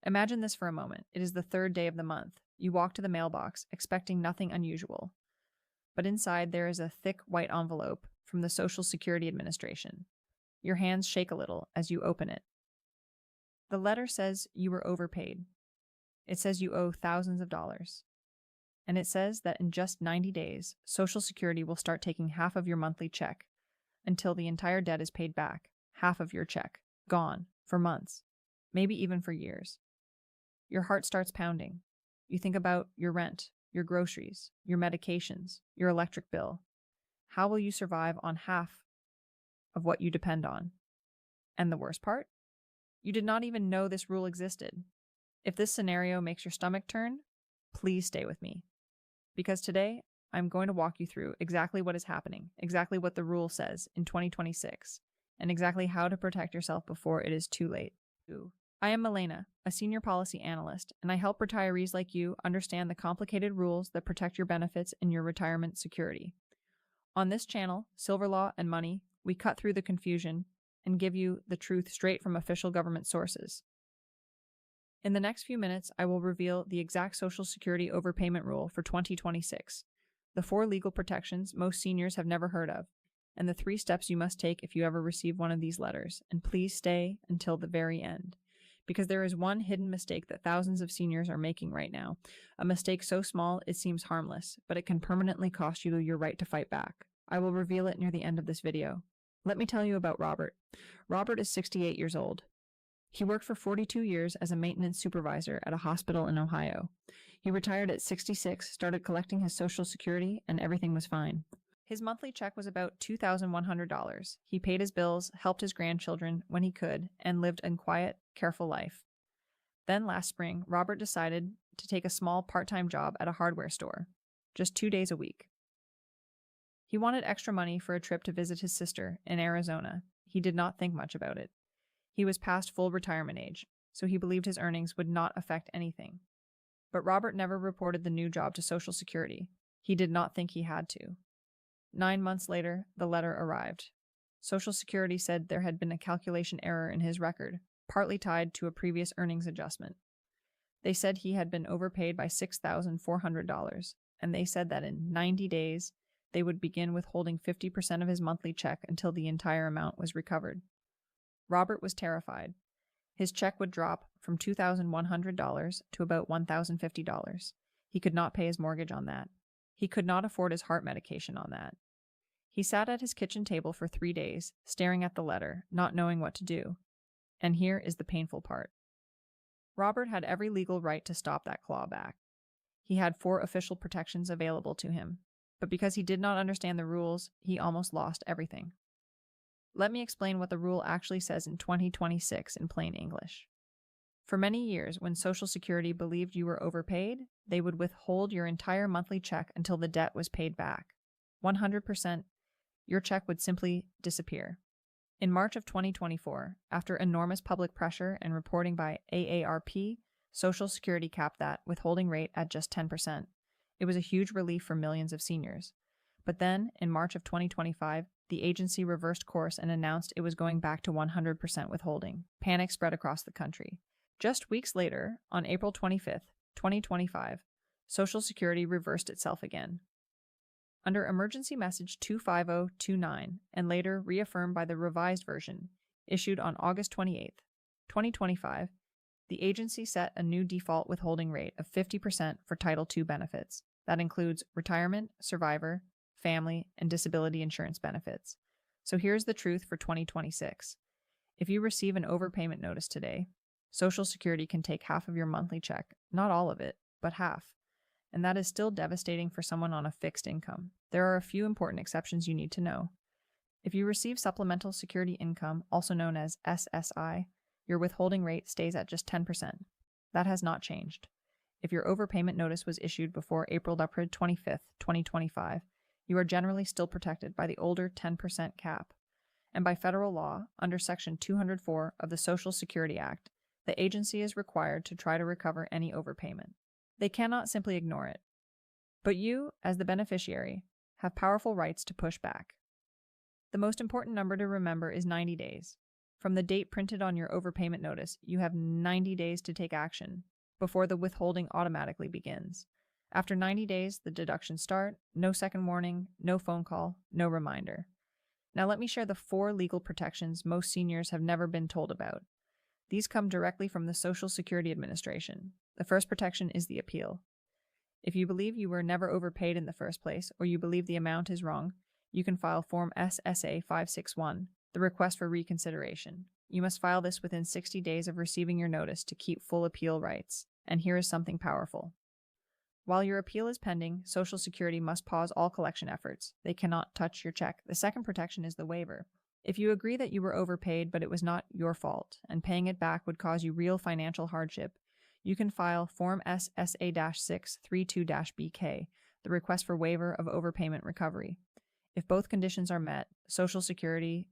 Imagine this for a moment. It is the third day of the month. You walk to the mailbox, expecting nothing unusual. But inside there is a thick white envelope from the Social Security Administration. Your hands shake a little as you open it. The letter says you were overpaid. It says you owe thousands of dollars. And it says that in just 90 days, Social Security will start taking half of your monthly check until the entire debt is paid back. Half of your check. Gone. For months. Maybe even for years. Your heart starts pounding. You think about your rent, your groceries, your medications, your electric bill. How will you survive on half of what you depend on? And the worst part? You did not even know this rule existed. If this scenario makes your stomach turn, please stay with me. Because today, I'm going to walk you through exactly what is happening, exactly what the rule says in 2026, and exactly how to protect yourself before it is too late. I am Milena, a senior policy analyst, and I help retirees like you understand the complicated rules that protect your benefits and your retirement security. On this channel, Silver Law and Money, we cut through the confusion and give you the truth straight from official government sources. In the next few minutes, I will reveal the exact Social Security overpayment rule for 2026, the 4 legal protections most seniors have never heard of, and the 3 steps you must take if you ever receive one of these letters. And please stay until the very end, because there is one hidden mistake that thousands of seniors are making right now, a mistake so small it seems harmless, but it can permanently cost you your right to fight back. I will reveal it near the end of this video. Let me tell you about Robert. Robert is 68 years old. He worked for 42 years as a maintenance supervisor at a hospital in Ohio. He retired at 66, started collecting his Social Security, and everything was fine. His monthly check was about $2,100. He paid his bills, helped his grandchildren when he could, and lived a quiet, careful life. Then last spring, Robert decided to take a small part-time job at a hardware store, just 2 days a week. He wanted extra money for a trip to visit his sister in Arizona. He did not think much about it. He was past full retirement age, so he believed his earnings would not affect anything. But Robert never reported the new job to Social Security. He did not think he had to. 9 months later, the letter arrived. Social Security said there had been a calculation error in his record, partly tied to a previous earnings adjustment. They said he had been overpaid by $6,400, and they said that in 90 days, they would begin withholding 50% of his monthly check until the entire amount was recovered. Robert was terrified. His check would drop from $2,100 to about $1,050. He could not pay his mortgage on that. He could not afford his heart medication on that. He sat at his kitchen table for 3 days, staring at the letter, not knowing what to do. And here is the painful part. Robert had every legal right to stop that clawback. He had 4 official protections available to him, but because he did not understand the rules, he almost lost everything. Let me explain what the rule actually says in 2026 in plain English. For many years, when Social Security believed you were overpaid, they would withhold your entire monthly check until the debt was paid back. 100%, your check would simply disappear. In March of 2024, after enormous public pressure and reporting by AARP, Social Security capped that withholding rate at just 10%. It was a huge relief for millions of seniors. But then, in March of 2025, the agency reversed course and announced it was going back to 100% withholding. Panic spread across the country. Just weeks later, on April 25th, 2025, Social Security reversed itself again. Under Emergency Message 25029, and later reaffirmed by the revised version, issued on August 28th, 2025, the agency set a new default withholding rate of 50% for Title II benefits. That includes retirement, survivor, family, and disability insurance benefits. So here's the truth for 2026. If you receive an overpayment notice today, Social Security can take half of your monthly check, not all of it, but half. And that is still devastating for someone on a fixed income. There are a few important exceptions you need to know. If you receive Supplemental Security Income, also known as SSI, your withholding rate stays at just 10%. That has not changed. If your overpayment notice was issued before April 25th, 2025, you are generally still protected by the older 10% cap. And by federal law, under Section 204 of the Social Security Act, the agency is required to try to recover any overpayment. They cannot simply ignore it. But you, as the beneficiary, have powerful rights to push back. The most important number to remember is 90 days. From the date printed on your overpayment notice, you have 90 days to take action before the withholding automatically begins. After 90 days, the deductions start, no second warning, no phone call, no reminder. Now let me share the 4 legal protections most seniors have never been told about. These come directly from the Social Security Administration. The first protection is the appeal. If you believe you were never overpaid in the first place, or you believe the amount is wrong, you can file Form SSA 561, the request for reconsideration. You must file this within 60 days of receiving your notice to keep full appeal rights. And here is something powerful. While your appeal is pending, Social Security must pause all collection efforts. They cannot touch your check. The second protection is the waiver. If you agree that you were overpaid but it was not your fault, and paying it back would cause you real financial hardship, you can file Form SSA-632-BK, the request for waiver of overpayment recovery. If both conditions are met, Social Security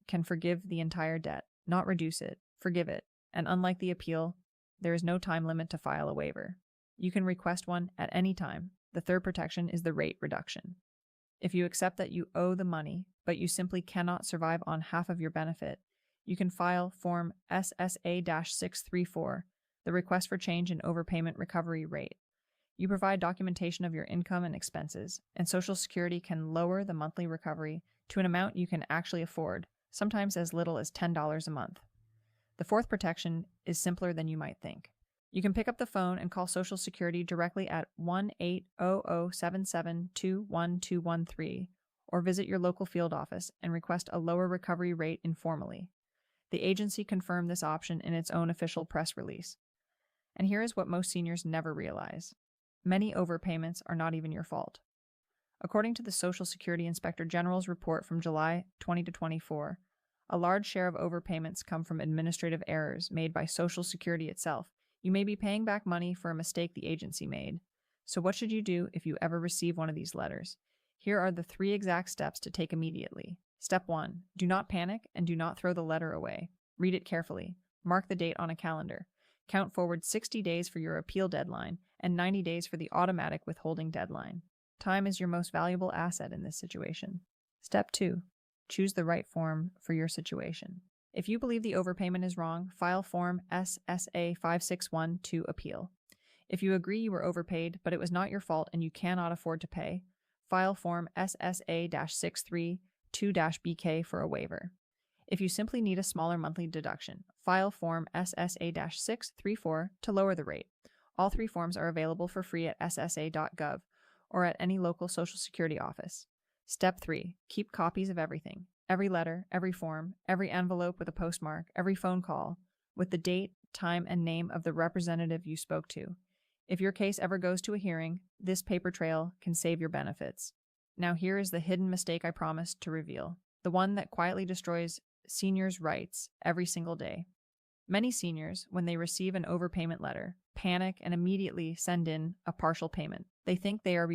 can forgive the entire debt, not reduce it, forgive it, and unlike the appeal, there is no time limit to file a waiver. You can request one at any time. The third protection is the rate reduction. If you accept that you owe the money, but you simply cannot survive on half of your benefit, you can file Form SSA-634, the request for change in overpayment recovery rate. You provide documentation of your income and expenses, and Social Security can lower the monthly recovery to an amount you can actually afford, sometimes as little as $10 a month. The fourth protection is simpler than you might think. You can pick up the phone and call Social Security directly at 1-800-772-1213 or visit your local field office and request a lower recovery rate informally. The agency confirmed this option in its own official press release. And here is what most seniors never realize. Many overpayments are not even your fault. According to the Social Security Inspector General's report from July 2024, a large share of overpayments come from administrative errors made by Social Security itself. You may be paying back money for a mistake the agency made. So what should you do if you ever receive one of these letters? Here are the 3 exact steps to take immediately. Step 1. Do not panic and do not throw the letter away. Read it carefully. Mark the date on a calendar. Count forward 60 days for your appeal deadline and 90 days for the automatic withholding deadline. Time is your most valuable asset in this situation. Step 2. Choose the right form for your situation. If you believe the overpayment is wrong, file Form SSA 561 to appeal. If you agree you were overpaid, but it was not your fault and you cannot afford to pay, file Form SSA-632-BK for a waiver. If you simply need a smaller monthly deduction, file Form SSA-634 to lower the rate. All 3 forms are available for free at ssa.gov or at any local Social Security office. Step 3. Keep copies of everything. Every letter, every form, every envelope with a postmark, every phone call, with the date, time, and name of the representative you spoke to. If your case ever goes to a hearing, this paper trail can save your benefits. Now here is the hidden mistake I promised to reveal, the one that quietly destroys seniors' rights every single day. Many seniors, when they receive an overpayment letter, panic and immediately send in a partial payment. They think they are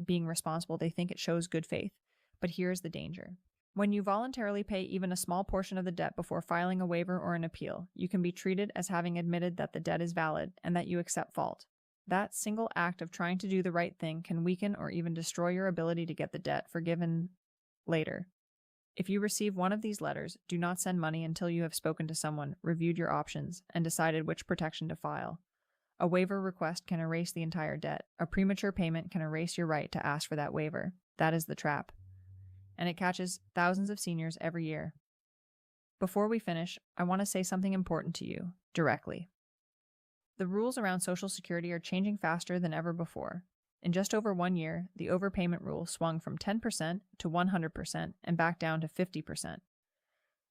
being responsible. They think it shows good faith. But here's the danger. When you voluntarily pay even a small portion of the debt before filing a waiver or an appeal, you can be treated as having admitted that the debt is valid and that you accept fault. That single act of trying to do the right thing can weaken or even destroy your ability to get the debt forgiven later. If you receive one of these letters, do not send money until you have spoken to someone, reviewed your options, and decided which protection to file. A waiver request can erase the entire debt. A premature payment can erase your right to ask for that waiver. That is the trap. And it catches thousands of seniors every year. Before we finish, I want to say something important to you, directly. The rules around Social Security are changing faster than ever before. In just over 1 year, the overpayment rule swung from 10% to 100% and back down to 50%.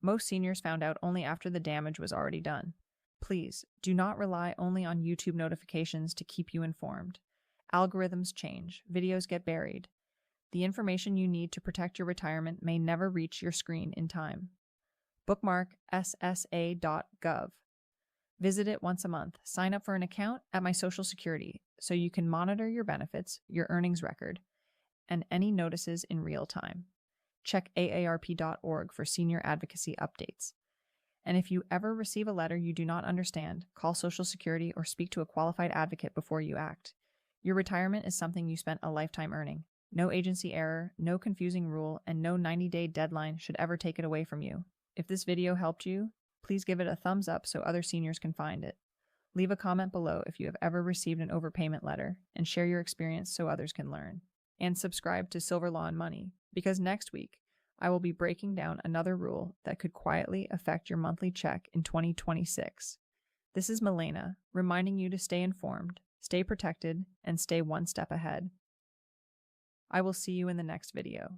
Most seniors found out only after the damage was already done. Please, do not rely only on YouTube notifications to keep you informed. Algorithms change, videos get buried. The information you need to protect your retirement may never reach your screen in time. Bookmark ssa.gov. Visit it once a month. Sign up for an account at My Social Security so you can monitor your benefits, your earnings record, and any notices in real time. Check aarp.org for senior advocacy updates. And if you ever receive a letter you do not understand, call Social Security or speak to a qualified advocate before you act. Your retirement is something you spent a lifetime earning. No agency error, no confusing rule, and no 90-day deadline should ever take it away from you. If this video helped you, please give it a thumbs up so other seniors can find it. Leave a comment below if you have ever received an overpayment letter and share your experience so others can learn. And subscribe to Silver Law and Money, because next week I will be breaking down another rule that could quietly affect your monthly check in 2026. This is Milena, reminding you to stay informed, stay protected, and stay one step ahead. I will see you in the next video.